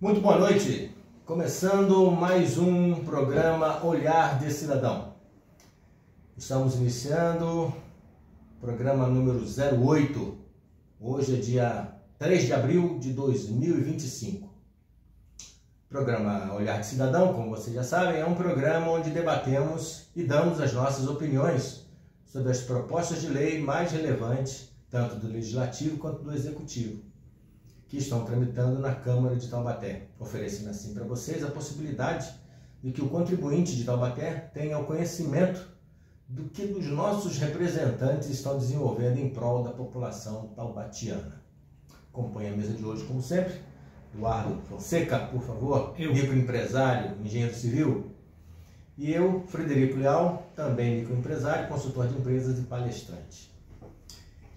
Muito boa noite, começando mais um programa Olhar de Cidadão. Estamos iniciando o programa número 08, hoje é dia 3 de abril de 2025. O programa Olhar de Cidadão, como vocês já sabem, é um programa onde debatemos e damos as nossas opiniões sobre as propostas de lei mais relevantes, tanto do Legislativo quanto do Executivo, que estão tramitando na Câmara de Taubaté, oferecendo assim para vocês a possibilidade de que o contribuinte de Taubaté tenha o conhecimento do que os nossos representantes estão desenvolvendo em prol da população taubatiana. Acompanhe a mesa de hoje, como sempre, Eduardo Fonseca, por favor, microempresário, engenheiro civil, e eu, Frederico Leal, também microempresário, consultor de empresas e palestrante.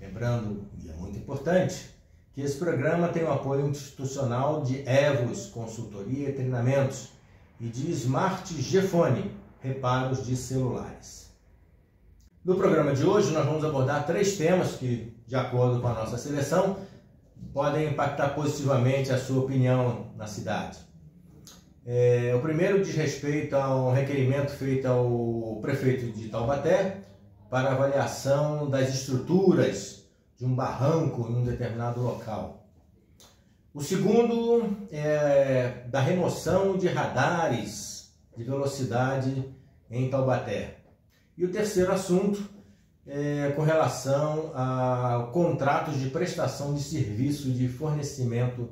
Lembrando, e é muito importante, que esse programa tem o apoio institucional de Evos Consultoria e Treinamentos e de Smart Gefone, reparos de celulares. No programa de hoje nós vamos abordar 3 temas que, de acordo com a nossa seleção, podem impactar positivamente a sua opinião na cidade. O primeiro diz respeito a um requerimento feito ao prefeito de Taubaté para avaliação das estruturas de um barranco em um determinado local. O segundo é da remoção de radares de velocidade em Taubaté. E o terceiro assunto é com relação a contratos de prestação de serviço de fornecimento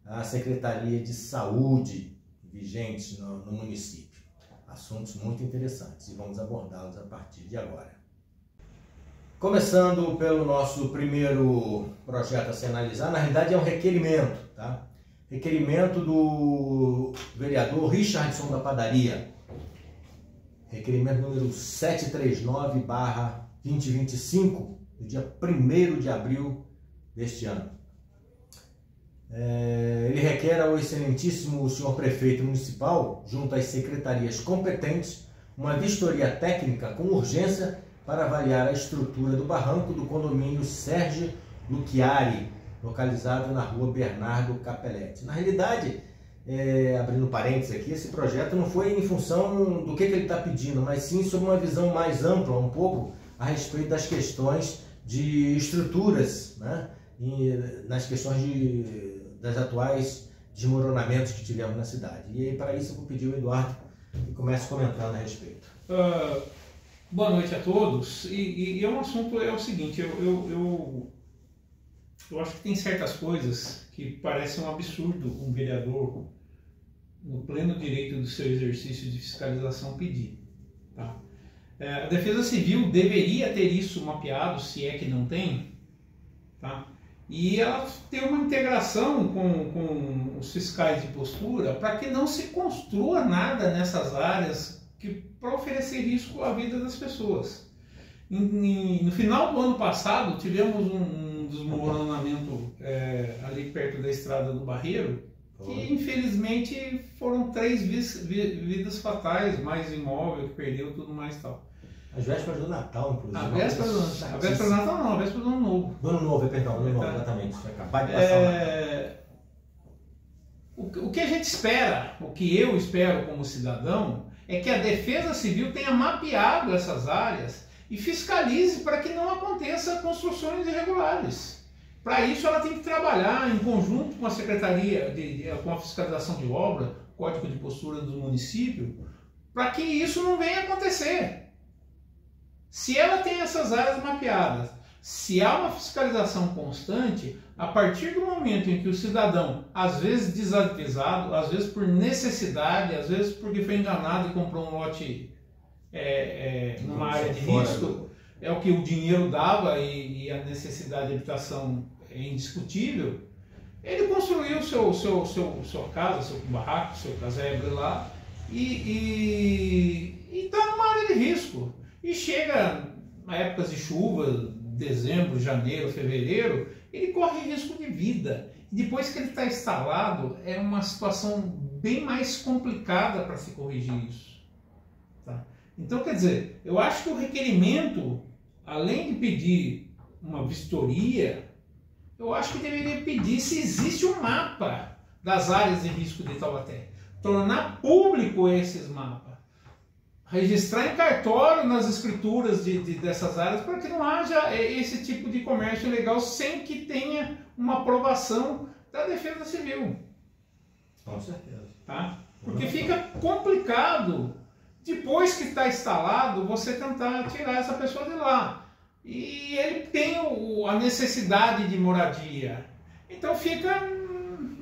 à Secretaria de Saúde vigentes no município. Assuntos muito interessantes e vamos abordá-los a partir de agora. Começando pelo nosso primeiro projeto a ser analisado, na realidade é um requerimento, tá? Requerimento do vereador Richardson da Padaria. Requerimento número 739/2025, do dia 1º de abril deste ano. Ele requer ao excelentíssimo senhor prefeito municipal, junto às secretarias competentes, uma vistoria técnica com urgência para avaliar a estrutura do barranco do condomínio Sérgio Luchiari, localizado na rua Bernardo Capelletti. Na realidade, abrindo parênteses aqui, esse projeto não foi em função do que ele está pedindo, mas sim sobre uma visão mais ampla, um pouco, a respeito das questões de estruturas, né? E nas questões das atuais desmoronamentos que tivemos na cidade. E aí, para isso, eu vou pedir ao Eduardo que comece comentando a respeito. Boa noite a todos. E é um assunto, é o seguinte, eu acho que tem certas coisas que parecem um absurdo um vereador, no pleno direito do seu exercício de fiscalização, pedir. Tá? A Defesa Civil deveria ter isso mapeado, se é que não tem, tá? E ela ter uma integração com os fiscais de postura para que não se construa nada nessas áreas para oferecer risco à vida das pessoas. No final do ano passado, tivemos um desmoronamento ali perto da estrada do Barreiro, que infelizmente foram 3 vidas fatais, mais imóvel que perdeu, tudo mais e tal. As vésperas do Natal, inclusive. A véspera do Natal não, a véspera do Ano Novo. Do Ano Novo, perdão, do Ano Novo, exatamente. Acabar de passar o que a gente espera, o que eu espero como cidadão, é que a Defesa Civil tenha mapeado essas áreas e fiscalize para que não aconteça construções irregulares. Para isso ela tem que trabalhar em conjunto com a Secretaria, com a Fiscalização de Obra, Código de Postura do município, para que isso não venha acontecer. Se ela tem essas áreas mapeadas, se há uma fiscalização constante, a partir do momento em que o cidadão, às vezes desavisado, às vezes por necessidade, às vezes porque foi enganado e comprou um lote numa área de risco, é o que o dinheiro dava e a necessidade de habitação é indiscutível, ele construiu sua casa, seu barraco, seu casebre lá e está numa área de risco. E chega na épocas de chuva, dezembro, janeiro, fevereiro, ele corre risco de vida. E depois que ele está instalado, é uma situação bem mais complicada para se corrigir isso. Tá? Então, quer dizer, eu acho que o requerimento, além de pedir uma vistoria, eu acho que deveria pedir se existe um mapa das áreas de risco de Taubaté. Tornar público esses mapas. Registrar em cartório nas escrituras dessas áreas para que não haja esse tipo de comércio ilegal sem que tenha uma aprovação da Defesa Civil. Com certeza. Tá? Porque fica complicado, depois que está instalado, você tentar tirar essa pessoa de lá. E ele tem a necessidade de moradia. Então fica,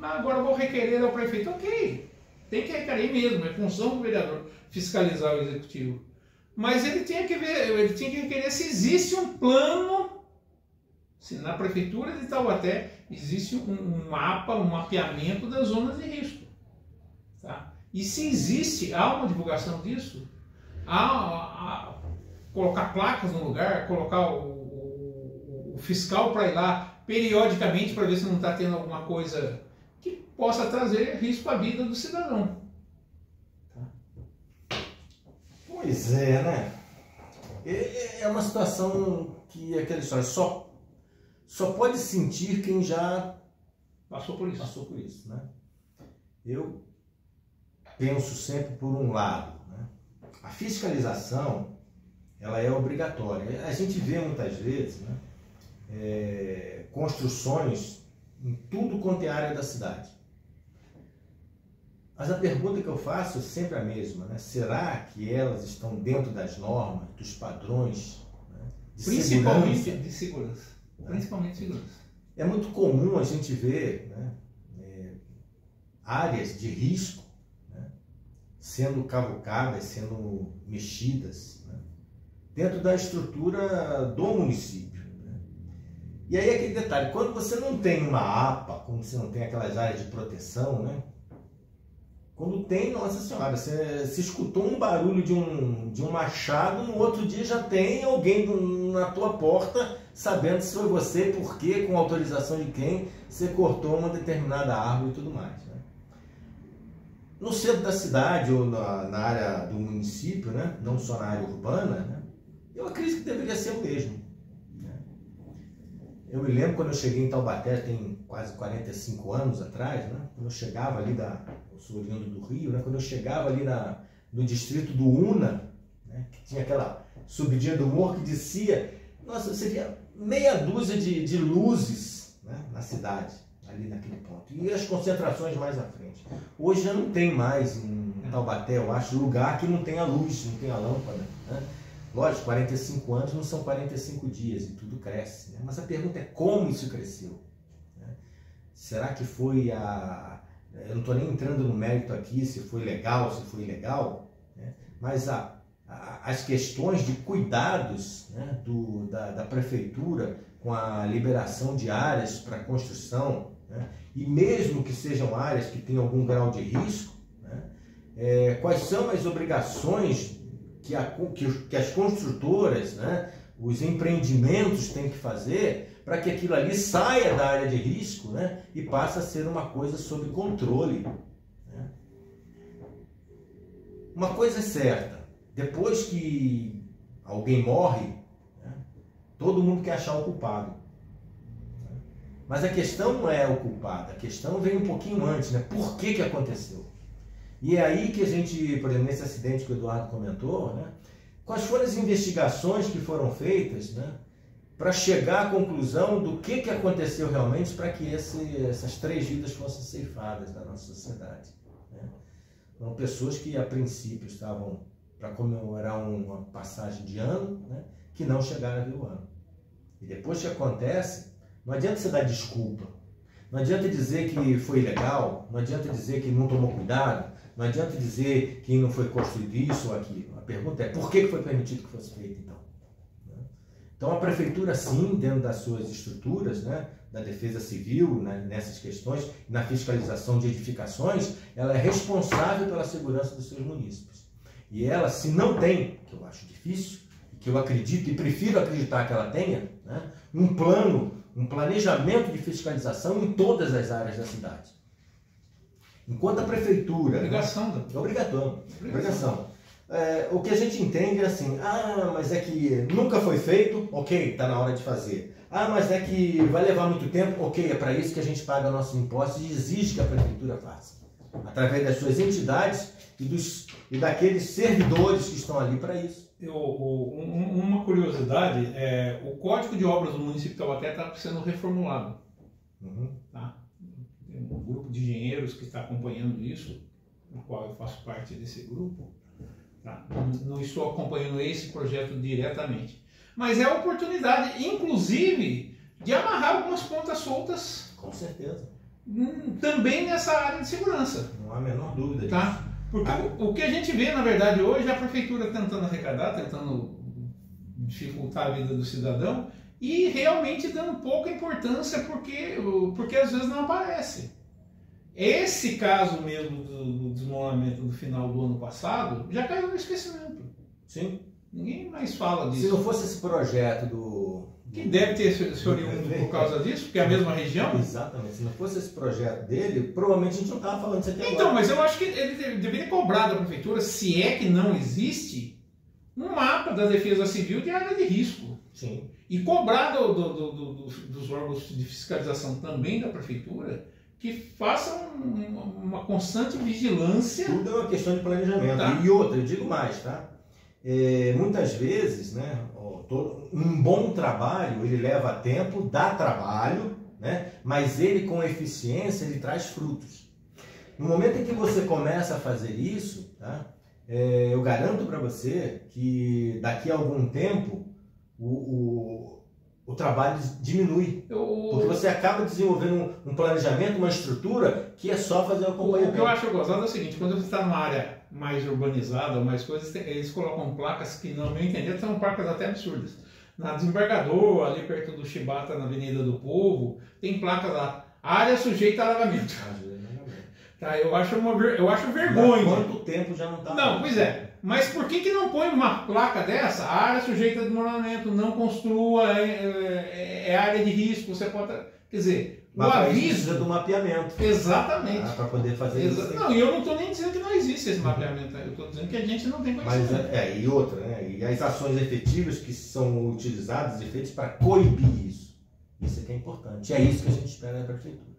agora eu vou requerer ao prefeito. Ok, tem que requerer mesmo, é função do vereador fiscalizar o executivo. Mas ele tinha que requerer se existe um plano, se na prefeitura de Taubaté existe um mapa, um mapeamento das zonas de risco. Tá? E se existe, há uma divulgação disso, colocar placas no lugar, colocar o fiscal para ir lá periodicamente para ver se não está tendo alguma coisa que possa trazer risco à vida do cidadão. Tá? Pois é, né? É uma situação que aquela história só pode sentir quem já passou por isso. Passou por isso, né? Eu penso sempre por um lado, né? A fiscalização, ela é obrigatória. A gente vê muitas vezes, né, construções em tudo quanto é área da cidade. Mas a pergunta que eu faço é sempre a mesma, né? Será que elas estão dentro das normas, dos padrões, né, de principalmente segurança? De segurança. Principalmente segurança. É muito comum a gente ver, né, áreas de risco, né, sendo cavucadas, sendo mexidas, né, dentro da estrutura do município. Né? E aí aquele detalhe, quando você não tem uma APA, quando você não tem aquelas áreas de proteção, né, quando tem, nossa senhora, você escutou um barulho de um machado, no outro dia já tem alguém na tua porta sabendo se foi você, por quê, com autorização de quem você cortou uma determinada árvore e tudo mais. Né? No centro da cidade ou na área do município, né? Não só na área urbana, né? Eu acredito que deveria ser o mesmo. Né? Eu me lembro quando eu cheguei em Taubaté, tem quase 45 anos atrás, né? Quando eu chegava ali eu sou oriundo do Rio, né? Quando eu chegava ali no distrito do Una, né? Que tinha aquela subidinha do morro que descia, nossa, você via meia dúzia de luzes, né? Na cidade, ali naquele ponto. E as concentrações mais à frente. Hoje já não tem mais em Taubaté, eu acho, lugar que não tenha luz, não tenha lâmpada. Né? Lógico, 45 anos não são 45 dias e tudo cresce. Né? Mas a pergunta é como isso cresceu. Né? Será que foi eu não estou nem entrando no mérito aqui se foi legal, se foi ilegal, né? Mas as questões de cuidados, né, da prefeitura com a liberação de áreas para construção, né, e mesmo que sejam áreas que tenham algum grau de risco, né, quais são as obrigações que as construtoras, né, os empreendimentos têm que fazer para que aquilo ali saia da área de risco, né, e passe a ser uma coisa sob controle. Né. Uma coisa é certa, depois que alguém morre, né, todo mundo quer achar o culpado. Né? Mas a questão não é o culpado, a questão vem um pouquinho antes, né? Por que aconteceu? E é aí que a gente, por exemplo, nesse acidente que o Eduardo comentou, né, quais foram as investigações que foram feitas, né, para chegar à conclusão do que aconteceu realmente para que essas 3 vidas fossem ceifadas da nossa sociedade. Né? São pessoas que a princípio estavam para comemorar uma passagem de ano, né, que não chegaram a ver o ano. E depois que acontece, não adianta você dar desculpa, não adianta dizer que foi ilegal, não adianta dizer que não tomou cuidado, não adianta dizer que não foi construído isso ou aquilo. A pergunta é, por que foi permitido que fosse feito então? Então a prefeitura sim, dentro das suas estruturas, né, da defesa civil, né, nessas questões, na fiscalização de edificações, ela é responsável pela segurança dos seus munícipes. E ela, se não tem, que eu acho difícil, que eu acredito e prefiro acreditar que ela tenha, né, um planejamento de fiscalização em todas as áreas da cidade. Enquanto a prefeitura... Obrigação. Obrigação. O que a gente entende é assim, mas é que nunca foi feito, ok, está na hora de fazer. Ah, mas é que vai levar muito tempo. Ok, é para isso que a gente paga nossos impostos e exige que a prefeitura faça. Através das suas entidades e daqueles servidores que estão ali para isso. Uma curiosidade, o Código de Obras do município de Taubaté está sendo reformulado. Tá? Tem um grupo de engenheiros que está acompanhando isso, no qual eu faço parte desse grupo. Tá? Não estou acompanhando esse projeto diretamente. Mas é a oportunidade, inclusive, de amarrar algumas pontas soltas. Com certeza. Também nessa área de segurança. Não há a menor dúvida disso. Tá? Porque o que a gente vê, na verdade, hoje é a prefeitura tentando arrecadar, tentando dificultar a vida do cidadão e realmente dando pouca importância porque às vezes não aparece. Esse caso mesmo do desmoronamento do final do ano passado já caiu no esquecimento. Sim. Ninguém mais fala disso. Se não fosse esse projeto que deve ter se oriundo por causa disso, porque é a mesma região. Exatamente. Se não fosse esse projeto dele, provavelmente a gente não estava falando disso aqui agora. Então, mas eu acho que ele deveria cobrar da prefeitura, se é que não existe, um mapa da defesa civil de área de risco. Sim. E cobrar dos órgãos de fiscalização também da prefeitura que façam uma constante vigilância. Tudo é uma questão de planejamento. Tá. E outra, eu digo mais, tá? Muitas vezes, né, um bom trabalho, ele leva tempo, dá trabalho, né, mas ele com eficiência, ele traz frutos. No momento em que você começa a fazer isso, tá, eu garanto para você que daqui a algum tempo o trabalho diminui. Porque você acaba desenvolvendo um planejamento, uma estrutura que é só fazer o acompanhamento. O que eu acho gozado é o seguinte, quando você está numa área mais urbanizada, mais coisas, eles colocam placas que, no meu entender, são placas até absurdas. Na Desembargador, ali perto do Chibata, na Avenida do Povo, tem placa lá, área sujeita a alagamento. Tá, eu acho vergonha. Há quanto tempo já não está? Não, pois é. Mas por que não põe uma placa dessa? A área sujeita a desmoronamento, não construa, é área de risco, você pode... Quer dizer, mas o aviso... precisa do mapeamento. Exatamente. Para poder fazer isso. Não, e eu não estou nem dizendo que não existe esse mapeamento, eu estou dizendo que a gente não tem conhecimento. Mas, e outra, né? E as ações efetivas que são utilizadas e feitas para coibir isso. Isso é que é importante. E é isso que a gente espera da prefeitura.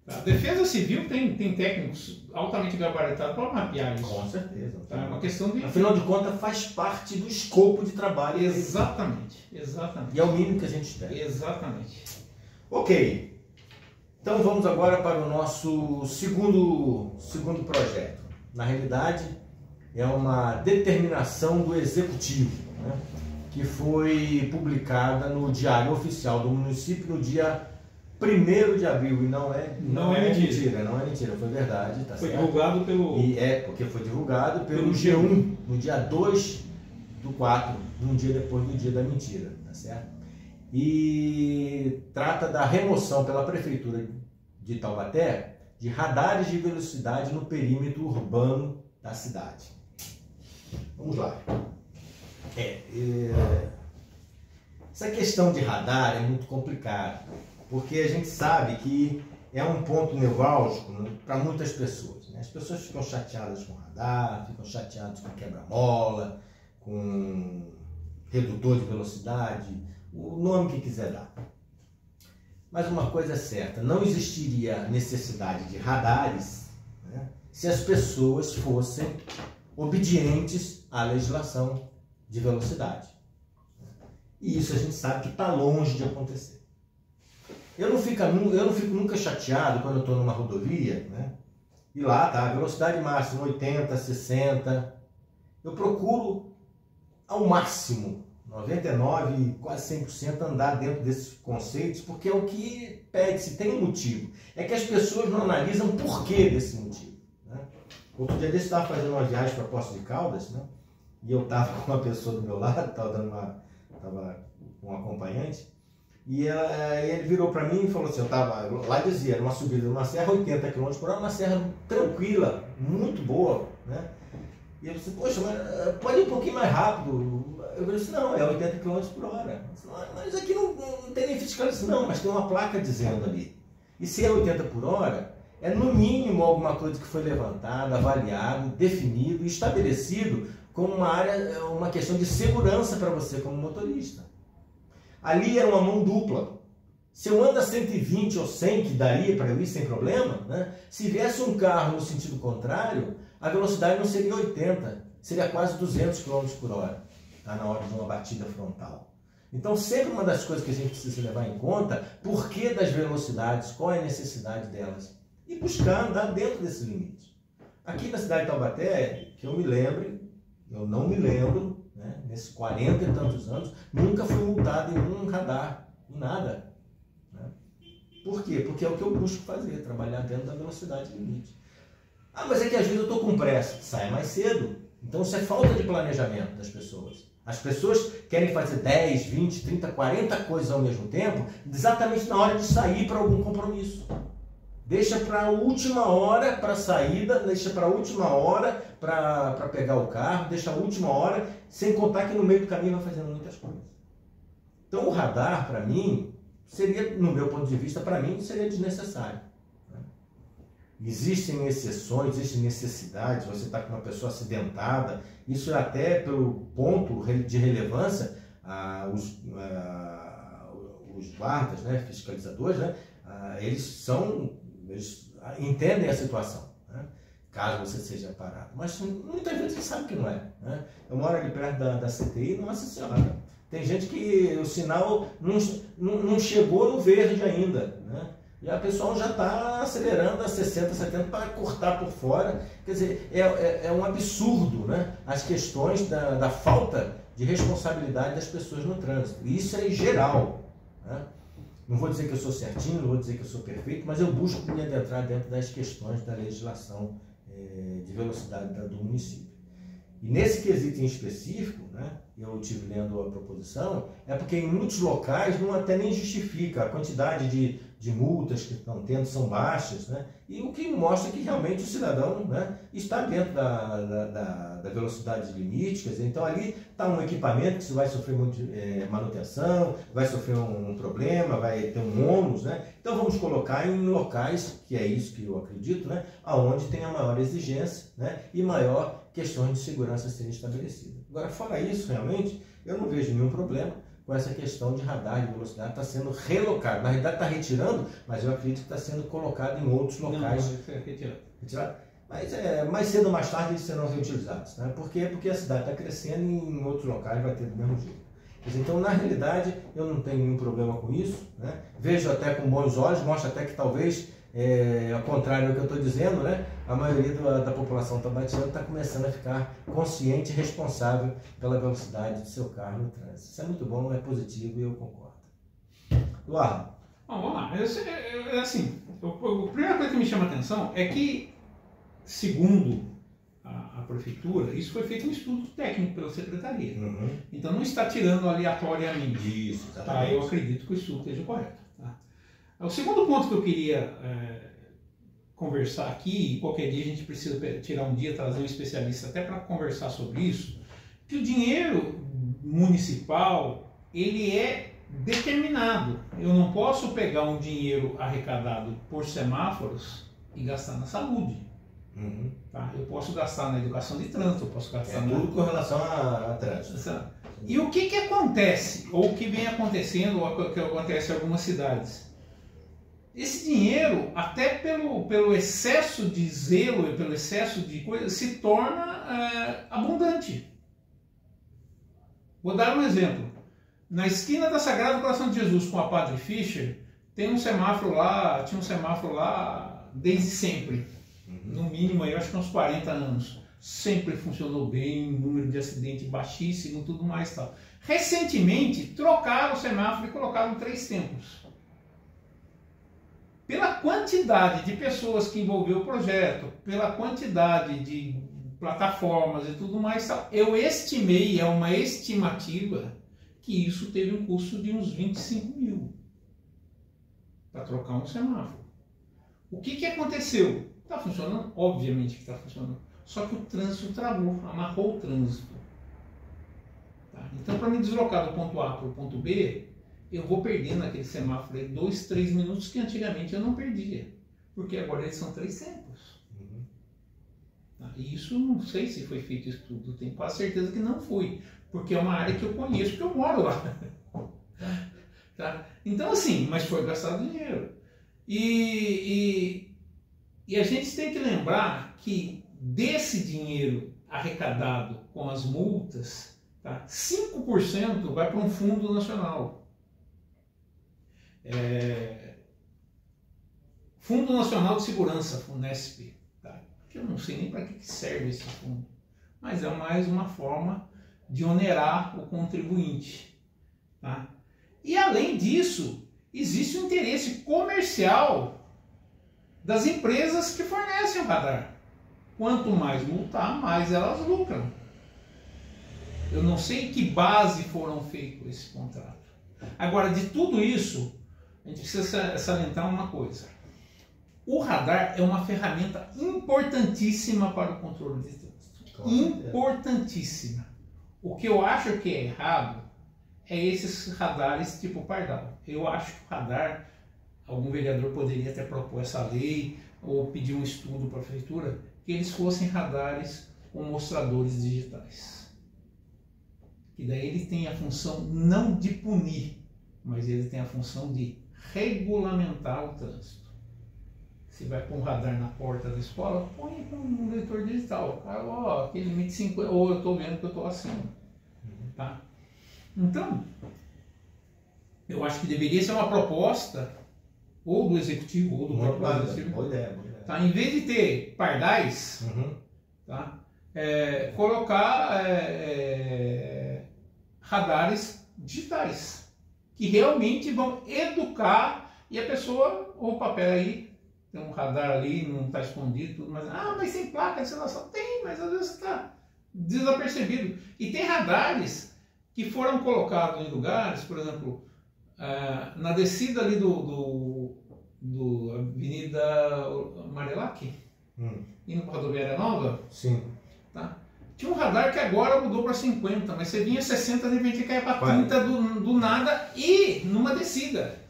A Defesa Civil tem técnicos altamente gabaritados para mapear isso. Com certeza. Tá? É uma questão de... Afinal de contas, faz parte do escopo de trabalho. Exatamente, exatamente. E é o mínimo que a gente espera. Exatamente. Ok. Então vamos agora para o nosso segundo projeto. Na realidade, é uma determinação do Executivo, né, que foi publicada no Diário Oficial do município no dia 1º de abril, e não é mentira, foi verdade, tá foi certo? Divulgado pelo... Porque foi divulgado pelo G1, no dia 2/4, um dia depois do dia da mentira, tá certo? E trata da remoção pela Prefeitura de Taubaté de radares de velocidade no perímetro urbano da cidade. Vamos lá. Essa questão de radar é muito complicada, porque a gente sabe que é um ponto nevrálgico, né, para muitas pessoas. Né? As pessoas ficam chateadas com radar, ficam chateadas com quebra-mola, com redutor de velocidade, o nome que quiser dar. Mas uma coisa é certa, não existiria necessidade de radares, né, se as pessoas fossem obedientes à legislação de velocidade. E isso a gente sabe que está longe de acontecer. Eu não fico nunca chateado quando eu estou numa rodovia, né? E lá tá, velocidade máxima 80, 60. Eu procuro ao máximo 99, quase 100% andar dentro desses conceitos, porque é o que pede, se tem um motivo. É que as pessoas não analisam o porquê desse motivo. Né? Outro dia desse eu estava fazendo uma viagem para Poços de Caldas, né? E eu estava com uma pessoa do meu lado, estava com um acompanhante, e ele virou para mim e falou assim, eu estava lá, dizia, numa subida de uma serra, 80 km por hora, uma serra tranquila, muito boa, né? E eu disse, poxa, mas pode ir um pouquinho mais rápido. Eu disse, não, é 80 km por hora. Disse, mas aqui não tem nem fiscalização. Não, mas tem uma placa dizendo ali. E se é 80 por hora, é no mínimo alguma coisa que foi levantada, avaliado, definido, estabelecido como uma questão de segurança para você como motorista. Ali era uma mão dupla. Se eu ando a 120 ou 100, que daria para eu ir sem problema, né? Se viesse um carro no sentido contrário, a velocidade não seria 80, seria quase 200 km por hora, tá? Na hora de uma batida frontal. Então, sempre uma das coisas que a gente precisa levar em conta, por que das velocidades, qual é a necessidade delas, e buscar andar dentro desses limites. Aqui na cidade de Taubaté, que eu me lembre, eu não me lembro, né, nesses 40 e tantos anos, nunca fui multado em um radar, em nada. Né? Por quê? Porque é o que eu busco fazer, trabalhar dentro da velocidade limite. Ah, mas é que às vezes eu estou com pressa, saia mais cedo. Então isso é falta de planejamento das pessoas. As pessoas querem fazer 10, 20, 30, 40 coisas ao mesmo tempo, exatamente na hora de sair para algum compromisso. Deixa para a última hora para a saída, deixa para a última hora para pegar o carro, deixa a última hora, sem contar que no meio do caminho vai fazendo muitas coisas. Então o radar, para mim, seria, no meu ponto de vista, para mim, seria desnecessário. Existem exceções, existem necessidades, você está com uma pessoa acidentada, isso é até pelo ponto de relevância, os guardas, né, fiscalizadores, né, eles entendem a situação, né, caso você seja parado. Mas muitas vezes você sabe que não é. Né? Eu moro ali perto da CTI, nossa senhora, tem gente que o sinal não chegou no verde ainda, né? E a pessoa já está acelerando a 60, 70 para cortar por fora. Quer dizer, é um absurdo, né? As questões da falta de responsabilidade das pessoas no trânsito. E isso é geral. Né? Não vou dizer que eu sou certinho, não vou dizer que eu sou perfeito, mas eu busco me adentrar dentro das questões da legislação de velocidade do município. E nesse quesito em específico, né, eu estive lendo a proposição, é porque em muitos locais não até nem justifica a quantidade de multas que estão tendo, são baixas, né, e o que mostra que realmente o cidadão, né, está dentro da velocidade limite, quer dizer, então ali está um equipamento que você vai sofrer manutenção, vai sofrer um problema, vai ter um ônus, né, então vamos colocar em locais, que é isso que eu acredito, né, onde tem a maior exigência, né, e maior questões de segurança serem estabelecidas. Agora, fora isso, realmente, eu não vejo nenhum problema com essa questão de radar de velocidade, está sendo relocado. Na realidade está retirando, mas eu acredito que está sendo colocado em outros locais. Não, retirado. Mas mais cedo ou mais tarde eles serão reutilizados. Né? Por quê? Porque a cidade está crescendo e em outros locais vai ter do mesmo jeito. Então, na realidade, eu não tenho nenhum problema com isso. Né? Vejo até com bons olhos, mostra até que talvez, ao contrário do que eu estou dizendo, né? A maioria da população tabatiana está começando a ficar consciente e responsável pela velocidade do seu carro no trânsito. Isso é muito bom, é positivo e eu concordo. Eduardo. Bom, vamos lá. Assim, a primeira coisa que me chama a atenção é que, segundo a prefeitura, isso foi feito um estudo técnico pela secretaria. Uhum. Então não está tirando aleatoriamente. Isso, tá? Eu acredito que o estudo esteja correto. Tá? O segundo ponto que eu queria conversar aqui, e qualquer dia a gente precisa tirar um dia, trazer um especialista até para conversar sobre isso, que o dinheiro municipal, ele é determinado. Eu não posso pegar um dinheiro arrecadado por semáforos e gastar na saúde. Uhum. Tá? Eu posso gastar na educação de trânsito, eu posso gastar tudo com relação a trânsito. E o que acontece, ou o que vem acontecendo, ou o que acontece em algumas cidades? Esse dinheiro, até pelo excesso de zelo e pelo excesso de coisa, se torna abundante. Vou dar um exemplo. Na esquina da Sagrado Coração de Jesus com a Padre Fischer, tinha um semáforo lá desde sempre. No mínimo, eu acho que uns 40 anos. Sempre funcionou bem, número de acidente baixíssimo, tudo mais e tal. Recentemente, trocaram o semáforo e colocaram 3 tempos. Pela quantidade de pessoas que envolveu o projeto, pela quantidade de plataformas e tudo mais, eu estimei, é uma estimativa, que isso teve um custo de uns 25 mil para trocar um semáforo. O que aconteceu? Está funcionando? Obviamente que está funcionando. Só que o trânsito travou, amarrou o trânsito. Tá? Então, para me deslocar do ponto A para o ponto B, eu vou perder naquele semáforo aí 2, 3 minutos que antigamente eu não perdia. Porque agora eles são 3 tempos. Uhum. Tá? E isso não sei se foi feito estudo, tenho quase certeza que não foi. Porque é uma área que eu conheço, porque eu moro lá. Tá? Então, assim, mas foi gastado dinheiro. E a gente tem que lembrar que desse dinheiro arrecadado com as multas, tá, 5% vai para um fundo nacional. Fundo Nacional de Segurança, FUNESP. Tá? Que eu não sei nem para que serve esse fundo. Mas é mais uma forma de onerar o contribuinte. Tá? E além disso, existe um interesse comercial das empresas que fornecem o radar. Quanto mais multar, mais elas lucram. Eu não sei em que base foram feitos esse contrato. Agora, de tudo isso, a gente precisa salientar uma coisa. O radar é uma ferramenta importantíssima para o controle de trânsito. Importantíssima. O que eu acho que é errado é esses radares tipo Pardal. Eu acho que o radar, algum vereador poderia até propor essa lei ou pedir um estudo para a prefeitura, que eles fossem radares com mostradores digitais. Que daí ele tem a função não de punir, mas ele tem a função de regulamentar o trânsito. Se vai pôr um radar na porta da escola, põe com um leitor digital. Ó, aquele limite 50, ou eu estou vendo que eu estou acima. Tá? Então, eu acho que deveria ser uma proposta, ou do executivo, ou do próprio executivo. Boa ideia. Tá? Em vez de ter pardais, tá? Colocar radares digitais, que realmente vão educar, e a pessoa, opa, peraí, tem um radar ali, não está escondido, tudo, mas tem placa de sinalização? Tem, mas às vezes está desapercebido. E tem radares que foram colocados em lugares, por exemplo, na descida ali do Avenida Marilac, indo para a Rodoviária Nova. Sim. Tá? Tinha um radar que agora mudou para 50, mas você vinha 60, de repente caia para 30 do nada e numa descida.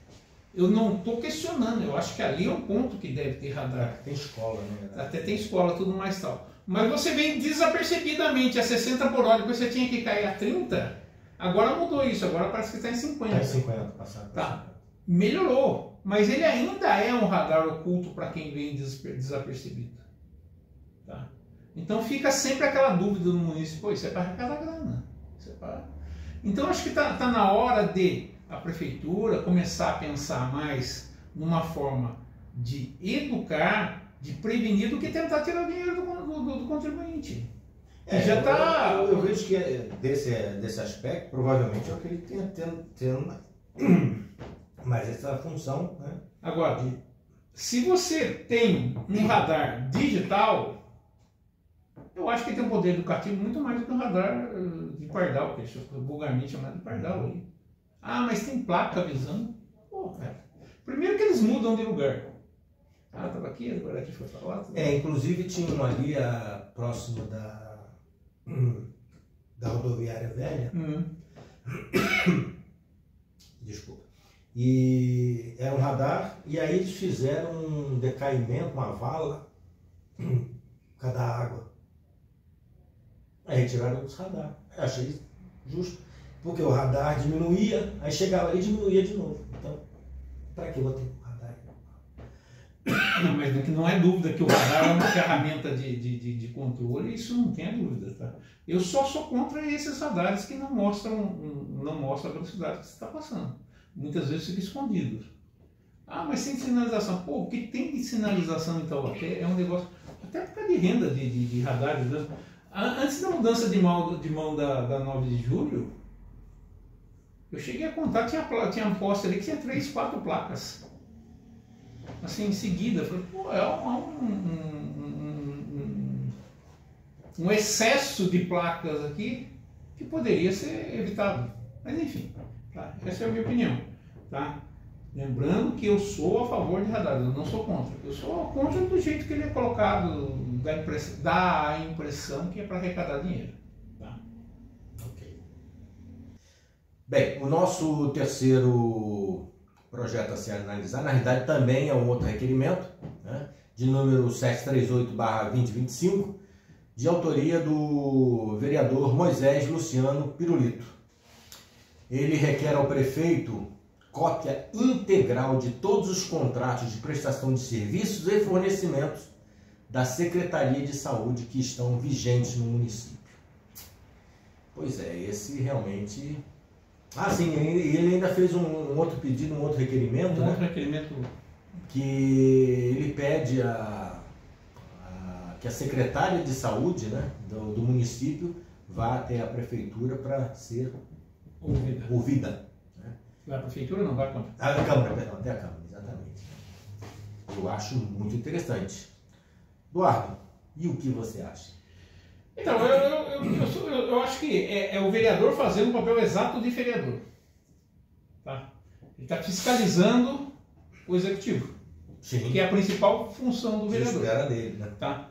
Eu não estou questionando, eu acho que ali é um ponto que deve ter radar. Tem escola, né? Até tem escola, tudo mais tal. Mas você vem desapercebidamente a 60 por hora, depois você tinha que cair a 30, agora mudou isso, agora parece que está em 50. Está em 50, passado. Tá. Melhorou, mas ele ainda é um radar oculto para quem vem desapercebido. Tá? Então fica sempre aquela dúvida no município, pô, isso é para arrecadar grana. Então acho que está na hora de a prefeitura começar a pensar mais numa forma de educar, de prevenir, do que tentar tirar o dinheiro do contribuinte. Já tá... eu vejo que desse aspecto, provavelmente é o que ele tenha tendo mais essa função. Né? Agora, se você tem um radar digital, eu acho que tem um poder educativo muito mais do que um radar de pardal, que é vulgarmente chamado de pardal. Mas tem placa avisando. Pô, cara. Primeiro que eles mudam de lugar. Estava aqui, agora aqui foi para lá. Inclusive tinha um ali próximo da rodoviária velha. Desculpa. E era um radar, e aí eles fizeram um decaimento, uma vala, por causa da água. Aí retiraram os radar. Eu achei justo. Porque o radar diminuía, aí chegava ali e diminuía de novo. Então, para que eu vou ter um radar? Não, mas não é dúvida que o radar é uma ferramenta de controle, isso não tem dúvida. Tá? Eu só sou contra esses radares que não mostram a velocidade que você está passando. Muitas vezes fica escondido. Mas sem sinalização. Pô, o que tem de sinalização em Taubaté é um negócio, até por causa de renda de radares. Né? Antes da mudança de mão da 9 de julho, eu cheguei a contar, tinha um poste ali que tinha 3, 4 placas. Assim, em seguida, eu falei, pô, é um excesso de placas aqui que poderia ser evitado. Mas enfim, tá? Essa é a minha opinião. Tá? Lembrando que eu sou a favor de radar, eu não sou contra. Eu sou contra do jeito que ele é colocado, dá a impressão que é para arrecadar dinheiro. Tá? Ok. Bem, o nosso terceiro projeto a ser analisado, na realidade também é um outro requerimento, né, de número 738/2025, de autoria do vereador Moisés Luciano Pirulito. Ele requer ao prefeito cópia integral de todos os contratos de prestação de serviços e fornecimentos da Secretaria de Saúde que estão vigentes no município. Pois é, esse realmente... Ah, sim, ele ainda fez um outro pedido, um outro requerimento, outro requerimento que ele pede que a secretária de saúde, né, do município vá até a prefeitura para ser ouvida. Né? A prefeitura não vai contra? A Câmara, perdão, até a Câmara, exatamente. Eu acho muito interessante. Eduardo, e o que você acha? Então, eu acho que é o vereador fazendo o papel exato de vereador. Tá? Ele está fiscalizando o executivo. Sim. Que é a principal função do vereador. Espera dele, né? Tá?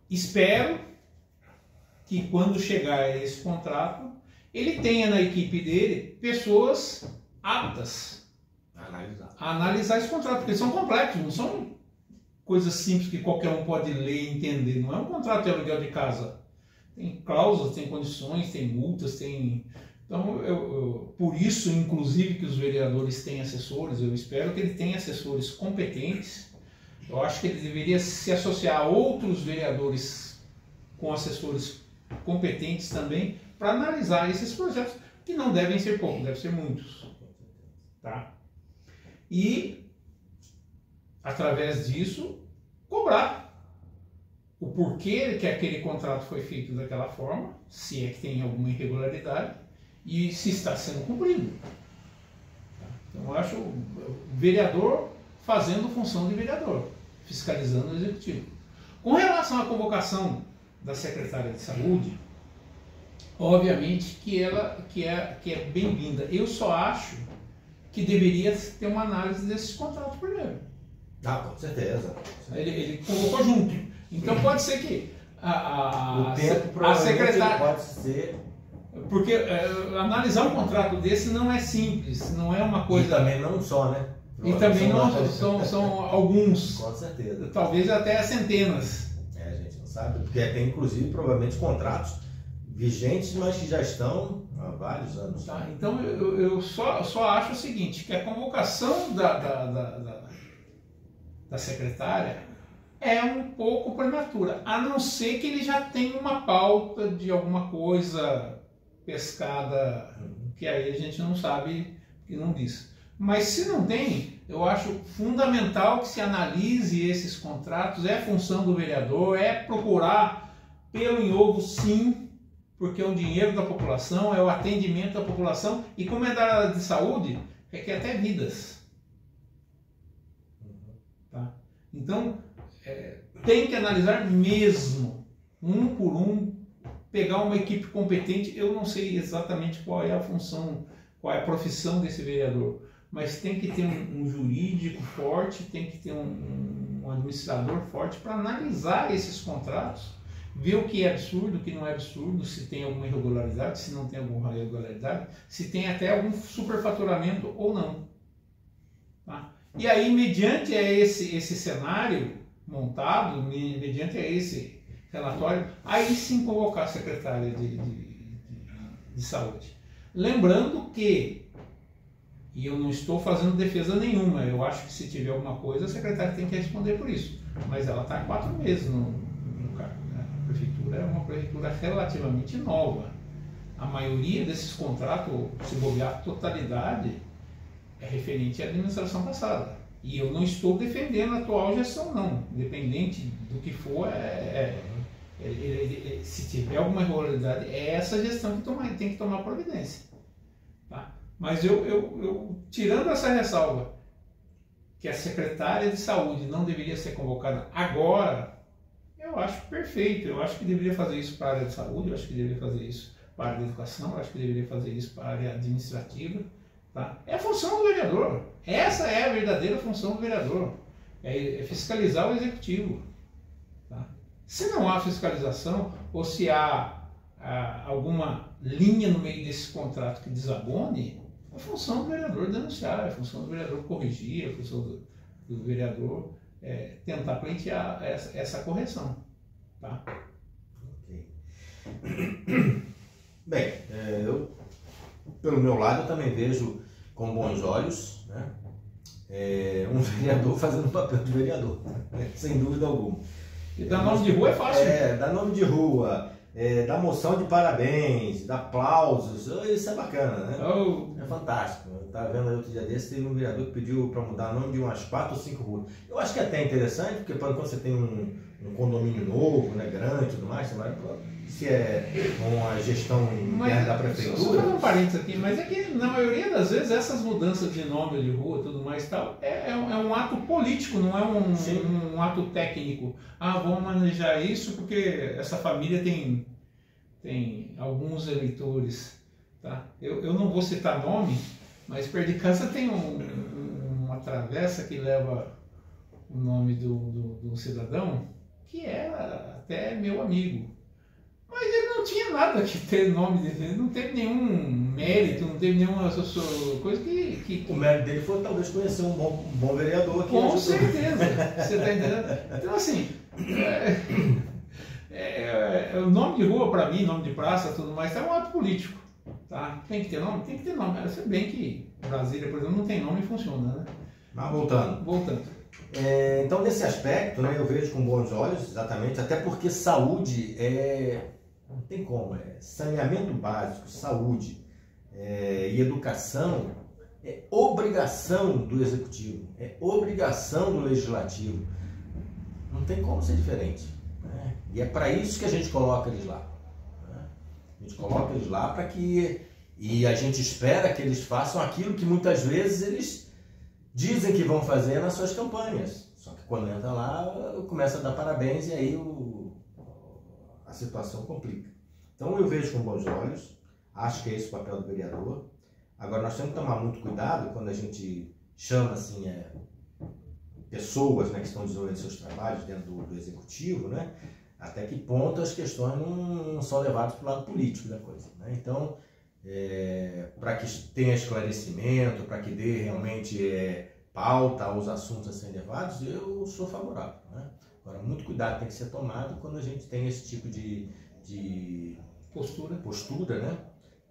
Espero que quando chegar esse contrato, ele tenha na equipe dele pessoas aptas a analisar esse contrato, porque eles são complexos, não são coisas simples que qualquer um pode ler e entender. Não é um contrato de aluguel de casa. Tem cláusulas, tem condições, tem multas, tem... Então, por isso, inclusive, que os vereadores têm assessores, eu espero que ele tenha assessores competentes. Eu acho que ele deveria se associar a outros vereadores com assessores competentes também para analisar esses projetos, que não devem ser poucos, devem ser muitos. Tá? E, através disso, cobrar o porquê que aquele contrato foi feito daquela forma, se é que tem alguma irregularidade, e se está sendo cumprido. Então, eu acho o vereador fazendo função de vereador, fiscalizando o executivo. Com relação à convocação da secretária de saúde, obviamente que ela que é bem-vinda. Eu só acho que deveria ter uma análise desses contratos primeiro. Ah, com certeza. Ele convocou junto. Então pode ser que o tempo a secretária... pode ser... Porque analisar um contrato desse não é simples, não é uma coisa... E também não só, né? E também não são alguns. Com certeza. Talvez até centenas. A gente não sabe, porque tem inclusive provavelmente contratos vigentes, mas que já estão há vários anos. Tá, então eu só acho o seguinte, que a convocação da secretária é um pouco prematura, a não ser que ele já tenha uma pauta de alguma coisa pescada, que aí a gente não sabe, que não diz. Mas se não tem, eu acho fundamental que se analise esses contratos, é função do vereador, é procurar pelo em ovo, sim, porque é o dinheiro da população, é o atendimento da população, e como é da área de saúde, requer até vidas. Tá? Então, tem que analisar mesmo, um por um, pegar uma equipe competente. Eu não sei exatamente qual é a função, qual é a profissão desse vereador, mas tem que ter um jurídico forte, tem que ter um administrador forte para analisar esses contratos, ver o que é absurdo, o que não é absurdo, se tem alguma irregularidade, se não tem alguma irregularidade, se tem até algum superfaturamento ou não. Tá? E aí, mediante esse cenário montado, mediante esse relatório, aí sim convocar a secretária de saúde. Lembrando que, e eu não estou fazendo defesa nenhuma, eu acho que se tiver alguma coisa, a secretária tem que responder por isso, mas ela está há 4 meses no cargo. Né? A prefeitura é uma prefeitura relativamente nova. A maioria desses contratos, se bobear a totalidade, é referente à administração passada. E eu não estou defendendo a atual gestão, não. Independente do que for, se tiver alguma irregularidade, é essa gestão que tem que tomar providência. Tá? Mas eu, tirando essa ressalva, que a secretária de saúde não deveria ser convocada agora, eu acho perfeito. Eu acho que deveria fazer isso para a área de saúde, eu acho que deveria fazer isso para a área de educação, eu acho que deveria fazer isso para a área administrativa. Tá? É a função do vereador. Essa é a verdadeira função do vereador. É fiscalizar o executivo. Tá? Se não há fiscalização, ou se há alguma linha no meio desse contrato que desabone, é função do vereador denunciar, é função do vereador corrigir, é função do vereador tentar pleitear essa correção. Tá? Ok. Bem, eu pelo meu lado, eu também vejo com bons olhos, né? Um vereador fazendo o papel de vereador, né? Sem dúvida alguma. E dar nome de rua é fácil. Dar nome de rua, dar moção de parabéns, dar aplausos, isso é bacana, né? Oh. É fantástico. Eu estava vendo aí outro dia desse, teve um vereador que pediu para mudar o nome de umas 4 ou 5 ruas. Eu acho que é até interessante, porque quando você tem um condomínio novo, né, grande e tudo mais, você vai, se é uma gestão interna da prefeitura. Só fazer um parênteses aqui, mas é que na maioria das vezes essas mudanças de nome de rua tudo mais e tal, é um ato político, não é um ato técnico. Ah, vamos manejar isso porque essa família tem alguns eleitores. Tá? Eu não vou citar nome, mas perto de casa tem uma travessa que leva o nome do cidadão, que era até meu amigo. Mas ele não tinha nada que ter nome dele, não teve nenhum mérito, não teve nenhuma coisa que... O mérito dele foi talvez conhecer um bom vereador aqui. Com certeza, você está entendendo? Então assim, o nome de rua para mim, nome de praça, tudo mais, é um ato político. Tá? Tem que ter nome? Tem que ter nome. Se bem que Brasília, por exemplo, não tem nome e funciona, né? Mas voltando. Então, nesse aspecto, né, eu vejo com bons olhos, exatamente, até porque saúde não tem como, saneamento básico, saúde e educação é obrigação do executivo, é obrigação do legislativo. Não tem como ser diferente, né? E é para isso que a gente coloca eles lá. A gente coloca eles lá para que... E a gente espera que eles façam aquilo que muitas vezes eles dizem que vão fazer nas suas campanhas. Só que quando entra lá, começa a dar parabéns e aí a situação complica. Então eu vejo com bons olhos, acho que é esse o papel do vereador. Agora nós temos que tomar muito cuidado quando a gente chama assim, pessoas, né, que estão desenvolvendo seus trabalhos dentro do executivo, né? Até que ponto as questões não são levadas para o lado político da coisa, né? Então, para que tenha esclarecimento, para que dê realmente pauta aos assuntos a serem levados, eu sou favorável, né? Agora, muito cuidado tem que ser tomado quando a gente tem esse tipo de postura, né?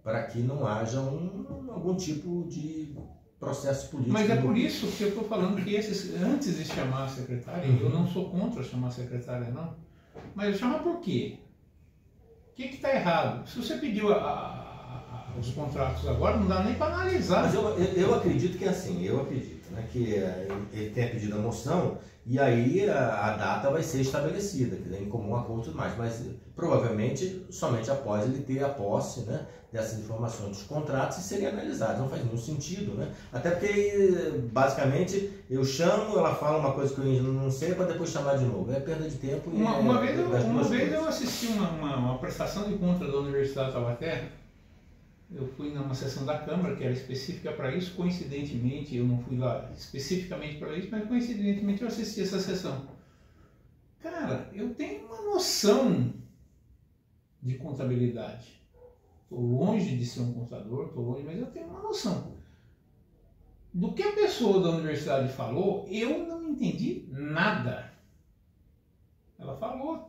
Para que não haja algum tipo de processo político. Mas é por isso que eu estou falando que antes de chamar a secretária, eu não sou contra chamar a secretária, não. Mas eu chamo por quê? O que está errado? Se você pediu os contratos agora, não dá nem para analisar. Mas eu acredito que é assim, né, que ele tenha pedido a moção e aí a data vai ser estabelecida, quer dizer, em comum acordo e tudo mais, mas provavelmente somente após ele ter a posse, né, dessas informações dos contratos e serem analisados. Não faz nenhum sentido, né? Até porque, basicamente, eu chamo, ela fala uma coisa que eu não sei para depois chamar de novo. É perda de tempo. Uma vez eu assisti uma prestação de conta da Universidade de Taubaté. Eu fui numa sessão da Câmara que era específica para isso. Coincidentemente, eu não fui lá especificamente para isso, mas coincidentemente eu assisti essa sessão. Cara, eu tenho uma noção de contabilidade. Estou longe de ser um contador, mas eu tenho uma noção. Do que a pessoa da universidade falou, eu não entendi nada. Ela falou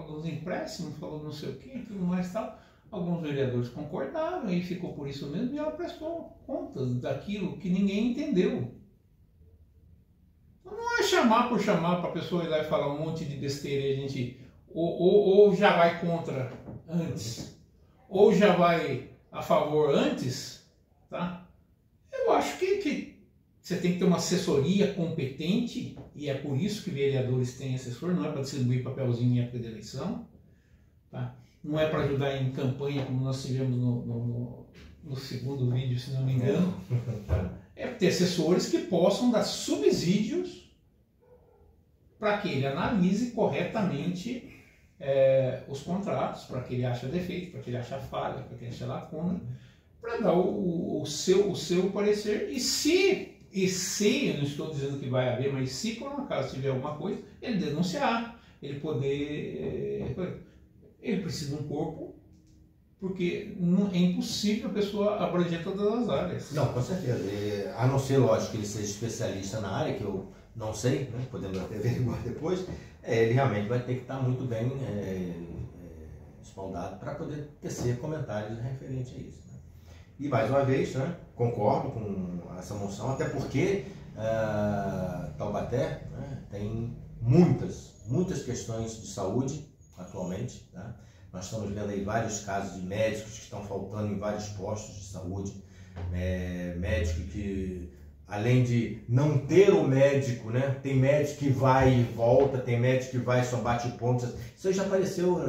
dos empréstimos, falou não sei o que, tudo mais tal. Alguns vereadores concordaram e ficou por isso mesmo, e ela prestou contas daquilo que ninguém entendeu. Então não é chamar por chamar para a pessoa ir lá e falar um monte de besteira e a gente ou já vai contra antes, ou já vai a favor antes, tá? Eu acho que você tem que ter uma assessoria competente, e é por isso que vereadores têm assessor, não é para distribuir papelzinho em época de eleição, tá? Não é para ajudar em campanha, como nós tivemos no segundo vídeo, se não me engano. É ter assessores que possam dar subsídios para que ele analise corretamente os contratos, para que ele ache defeito, para que ele ache falha, para que ele ache lacuna, para dar o seu parecer. E se, eu não estou dizendo que vai haver, mas se por um acaso tiver alguma coisa, ele denunciar, ele poder... Ele precisa de um corpo, porque é impossível a pessoa abranger todas as áreas. Não, com certeza. A não ser, lógico, que ele seja especialista na área, que eu não sei, né? Podemos até averiguar depois, ele realmente vai ter que estar muito bem espaldado para poder tecer comentários referente a isso, né? E mais uma vez, né, concordo com essa moção, até porque Taubaté, né, tem muitas questões de saúde atualmente. Tá? Nós estamos vendo aí vários casos de médicos que estão faltando em vários postos de saúde, médico que, além de não ter o médico, né, tem médico que vai e volta, tem médico que vai e só bate pontos. Isso aí já apareceu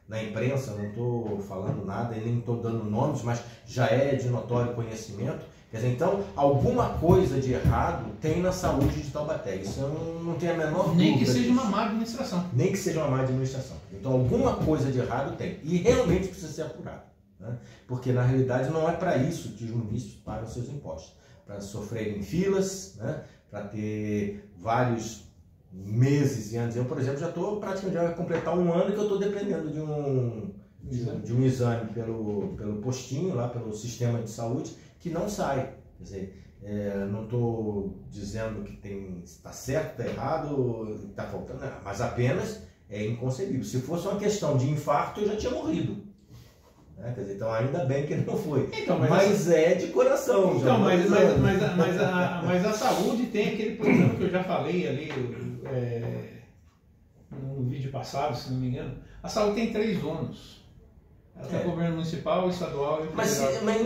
na imprensa, não estou falando nada e nem estou dando nomes, mas já é de notório conhecimento. Quer dizer, então, alguma coisa de errado tem na saúde de Taubaté. Isso eu não tenho a menor dúvida. Nem que seja uma má administração. Nem que seja uma má administração. Então, alguma coisa de errado tem. E realmente precisa ser apurado. Né? Porque, na realidade, não é para isso que os munícipes pagam seus impostos. Para sofrerem filas, né? Para ter vários meses e anos. Eu, por exemplo, já vai completar um ano que eu estou dependendo de um exame pelo postinho, lá pelo sistema de saúde, que não sai. Quer dizer, não estou dizendo que está certo, está errado, está faltando, não, mas apenas é inconcebível. Se fosse uma questão de infarto, eu já tinha morrido. Né? Quer dizer, então ainda bem que não foi. Então, mas é de coração. Então, mas a saúde tem aquele problema que eu já falei ali no vídeo passado, se não me engano. A saúde tem 3 donos. Ela tem governo municipal, estadual e federal. Mas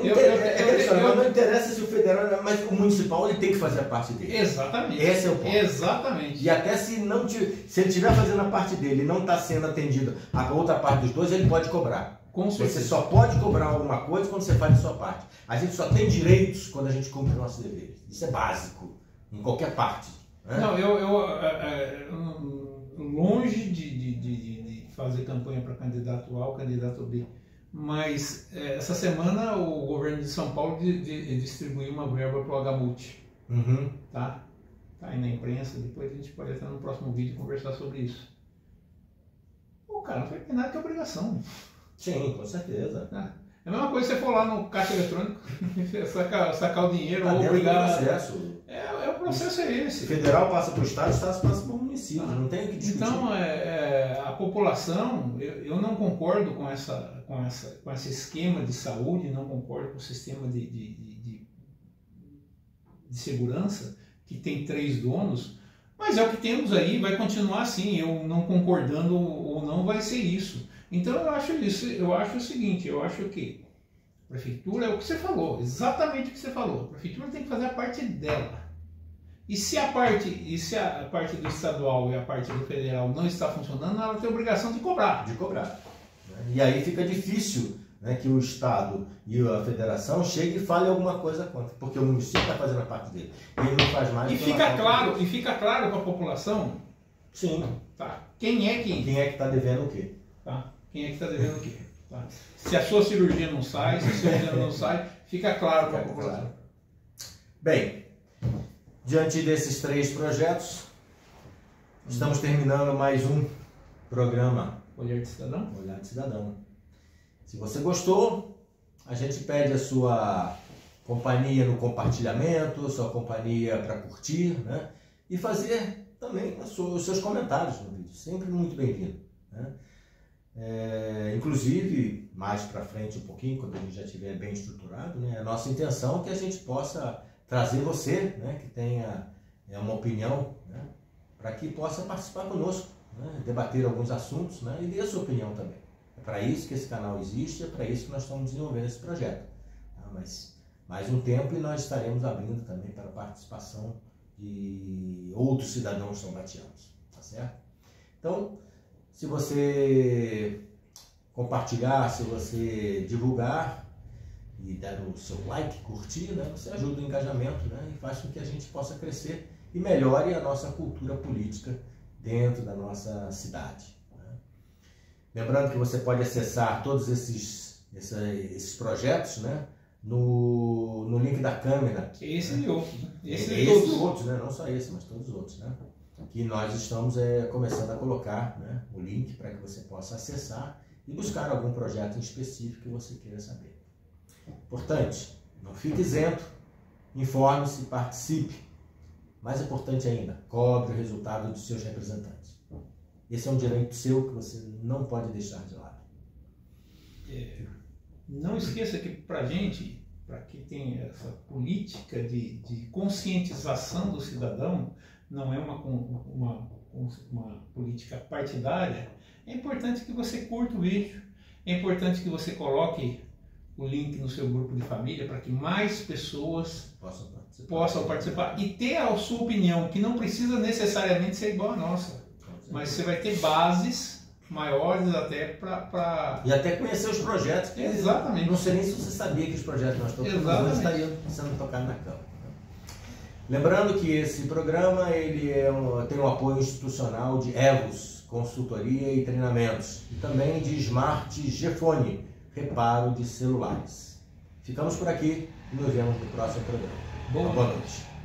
não interessa se o federal, mas o municipal ele tem que fazer a parte dele. Exatamente. Esse é o ponto. Exatamente. E até se ele estiver fazendo a parte dele e não está sendo atendido a outra parte dos dois, ele pode cobrar. Você só pode cobrar alguma coisa quando você faz a sua parte. A gente só tem direitos quando a gente cumpre o nosso dever. Isso é básico, em qualquer parte. Né? Não, longe de fazer campanha para candidato A ou candidato B, mas essa semana o governo de São Paulo distribuiu uma verba para o HMulti. Uhum. Tá aí na imprensa, depois a gente pode entrar no próximo vídeo e conversar sobre isso. O cara não tem nada que obrigação. Sim, com certeza. É a mesma coisa se você for lá no caixa eletrônico, sacar o dinheiro tá ou obrigar. O processo é esse. O federal passa para o estado passa para o município, não tem o que discutir. Então, a população, eu não concordo com esse esquema de saúde, não concordo com o sistema de segurança, que tem 3 donos, mas é o que temos aí, vai continuar assim, eu não concordando ou não vai ser isso. Então eu acho o seguinte, eu acho que a prefeitura é o que você falou, exatamente o que você falou, a prefeitura tem que fazer a parte dela. E se a parte do estadual e a parte do federal não está funcionando, ela tem a obrigação de cobrar. E aí fica difícil, né, que o estado e a federação cheguem e falem alguma coisa contra, porque o município está fazendo a parte dele. Ele não faz mais. E fica claro para a população. Sim. Tá. Quem é que está devendo o quê? Tá. Quem é que está devendo o quê? Tá. Se a sua cirurgia não sai, se a cirurgia não sai, fica claro para a população. Bem, diante desses 3 projetos, estamos terminando mais um programa Olhar de Cidadão. Olhar de Cidadão. Se você gostou, a gente pede a sua companhia no compartilhamento, sua companhia para curtir, né? E fazer também os seus comentários no vídeo, sempre muito bem-vindo. Né? Inclusive, mais para frente um pouquinho, quando a gente já estiver bem estruturado, né? A nossa intenção é que a gente possa trazer você, né, que tenha uma opinião, né, para que possa participar conosco, né, debater alguns assuntos, né, e dê a sua opinião também. É para isso que esse canal existe, é para isso que nós estamos desenvolvendo esse projeto. Tá? Mas mais um tempo e nós estaremos abrindo também para a participação de outros cidadãos taubatianos, tá certo? Então, se você compartilhar, se você divulgar, e dar o seu like, curtir, né? Você ajuda o engajamento, né? E faz com que a gente possa crescer e melhore a nossa cultura política dentro da nossa cidade. Né? Lembrando que você pode acessar todos esses projetos, né? No link da câmera. Esse, né? E outros. Né? Esse e outros, né? Não só esse, mas todos os outros, né? Que nós estamos começando a colocar, né? O link para que você possa acessar e buscar algum projeto em específico que você queira saber. Importante, não fique isento, informe-se, participe. Mais importante ainda, cobre o resultado dos seus representantes. Esse é um direito seu que você não pode deixar de lado. não esqueça que para gente, para que tem essa política de conscientização do cidadão, não é uma política partidária, é importante que você curta o vídeo, é importante que você coloque o link no seu grupo de família para que mais pessoas possam participar e ter a sua opinião, que não precisa necessariamente ser igual à nossa, mas você vai ter bases maiores até para... E até conhecer os projetos, que exatamente. Não sei nem se você sabia que os projetos que nós estamos estariam sendo tocados na Câmara. Lembrando que esse programa ele tem um apoio institucional de EVOS, consultoria e treinamentos, e também de Smart Gefone, reparo de celulares. Ficamos por aqui e nos vemos no próximo programa. Boa noite.